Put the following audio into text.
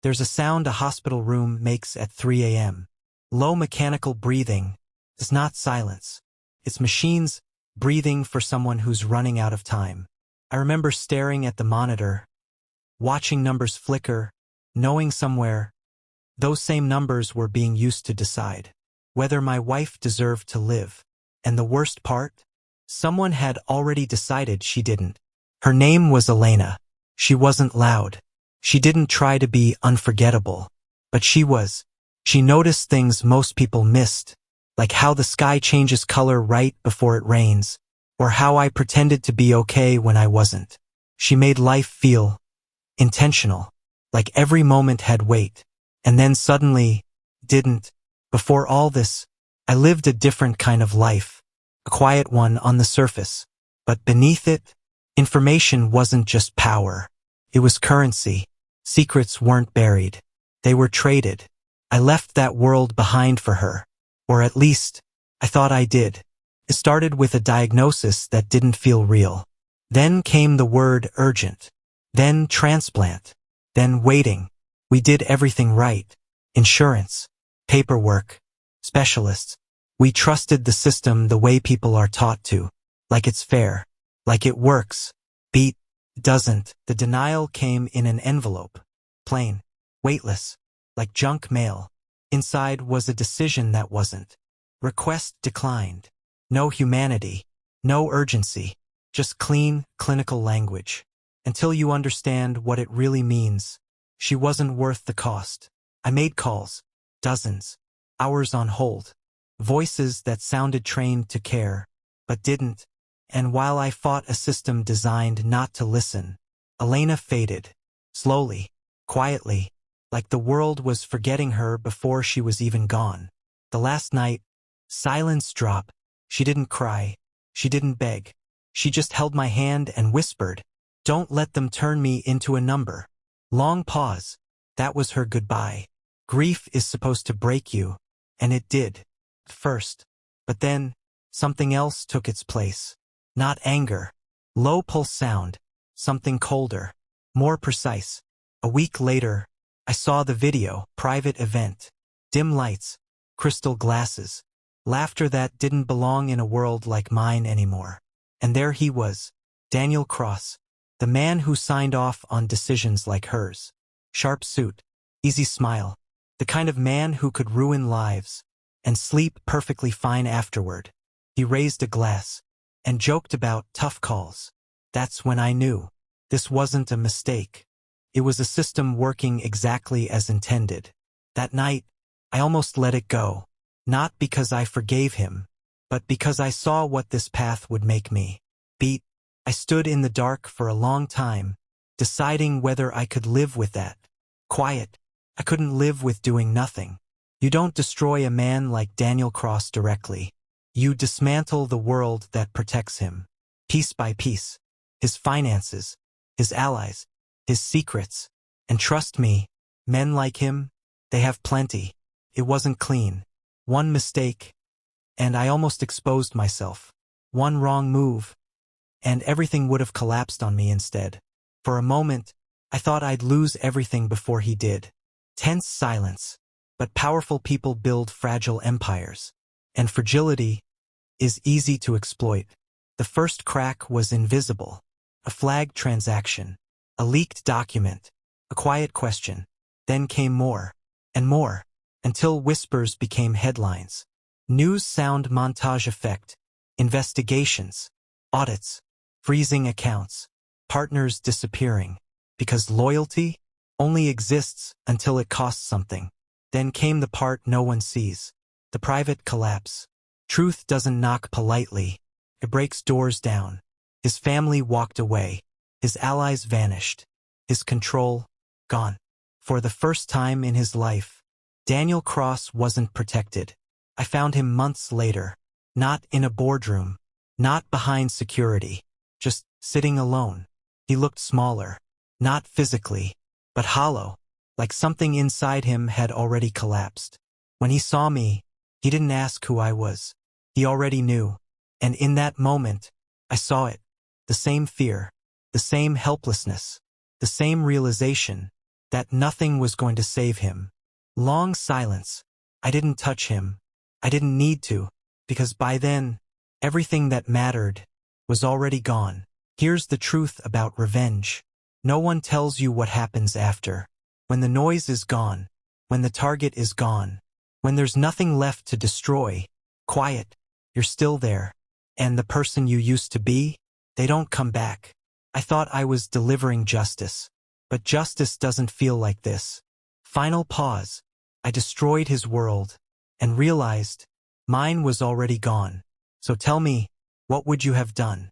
There's a sound a hospital room makes at 3 a.m. Low mechanical breathing. It's not silence. It's machines breathing for someone who's running out of time. I remember staring at the monitor, watching numbers flicker, knowing somewhere those same numbers were being used to decide whether my wife deserved to live. And the worst part? Someone had already decided she didn't. Her name was Elena. She wasn't loud. She didn't try to be unforgettable. But she was. She noticed things most people missed, like how the sky changes color right before it rains, or how I pretended to be okay when I wasn't. She made life feel intentional, like every moment had weight. And then suddenly, didn't. Before all this, I lived a different kind of life, a quiet one on the surface. But beneath it, information wasn't just power. It was currency. Secrets weren't buried. They were traded. I left that world behind for her. Or at least, I thought I did. It started with a diagnosis that didn't feel real. Then came the word urgent. Then transplant. Then waiting. We did everything right. Insurance, paperwork, specialists. We trusted the system the way people are taught to. Like it's fair. Like it works. Beat. Doesn't. The denial came in an envelope. Plain. Weightless. Like junk mail. Inside was a decision that wasn't. Request declined. No humanity. No urgency. Just clean, clinical language. Until you understand what it really means. She wasn't worth the cost. I made calls. Dozens. Hours on hold. Voices that sounded trained to care, but didn't. And while I fought a system designed not to listen, Elena faded. Slowly. Quietly. Like the world was forgetting her before she was even gone. The last night, silence dropped. She didn't cry. She didn't beg. She just held my hand and whispered, "Don't let them turn me into a number." Long pause. That was her goodbye. Grief is supposed to break you, and it did. First. But then, something else took its place. Not anger. Low pulse sound. Something colder. More precise. A week later, I saw the video. Private event. Dim lights. Crystal glasses. Laughter that didn't belong in a world like mine anymore. And there he was. Daniel Cross. The man who signed off on decisions like hers. Sharp suit. Easy smile. The kind of man who could ruin lives. And sleep perfectly fine afterward. He raised a glass. And joked about tough calls. That's when I knew. This wasn't a mistake. It was a system working exactly as intended. That night, I almost let it go. Not because I forgave him, but because I saw what this path would make me. Beat. I stood in the dark for a long time, deciding whether I could live with that. Quiet. I couldn't live with doing nothing. You don't destroy a man like Daniel Cross directly. You dismantle the world that protects him. Piece by piece. His finances, his allies, his secrets. And trust me, men like him, they have plenty. It wasn't clean. One mistake, and I almost exposed myself. One wrong move, and everything would have collapsed on me instead. For a moment, I thought I'd lose everything before he did. Tense silence. But powerful people build fragile empires. And fragility is easy to exploit. The first crack was invisible. A flagged transaction. A leaked document. A quiet question. Then came more. And more. Until whispers became headlines. News sound montage effect. Investigations. Audits. Freezing accounts. Partners disappearing. Because loyalty only exists until it costs something. Then came the part no one sees. The private collapse. Truth doesn't knock politely. It breaks doors down. His family walked away. His allies vanished. His control, gone. For the first time in his life, Daniel Cross wasn't protected. I found him months later. Not in a boardroom. Not behind security. Just sitting alone. He looked smaller. Not physically, but hollow. Like something inside him had already collapsed. When he saw me, he didn't ask who I was. He already knew. And in that moment, I saw it. The same fear. The same helplessness. The same realization. that nothing was going to save him. Long silence. I didn't touch him. I didn't need to, because by then, everything that mattered was already gone. Here's the truth about revenge. No one tells you what happens after. When the noise is gone, when the target is gone, when there's nothing left to destroy, quiet, you're still there. And the person you used to be, they don't come back. I thought I was delivering justice, but justice doesn't feel like this. Final pause. I destroyed his world and realized mine was already gone. So tell me, what would you have done?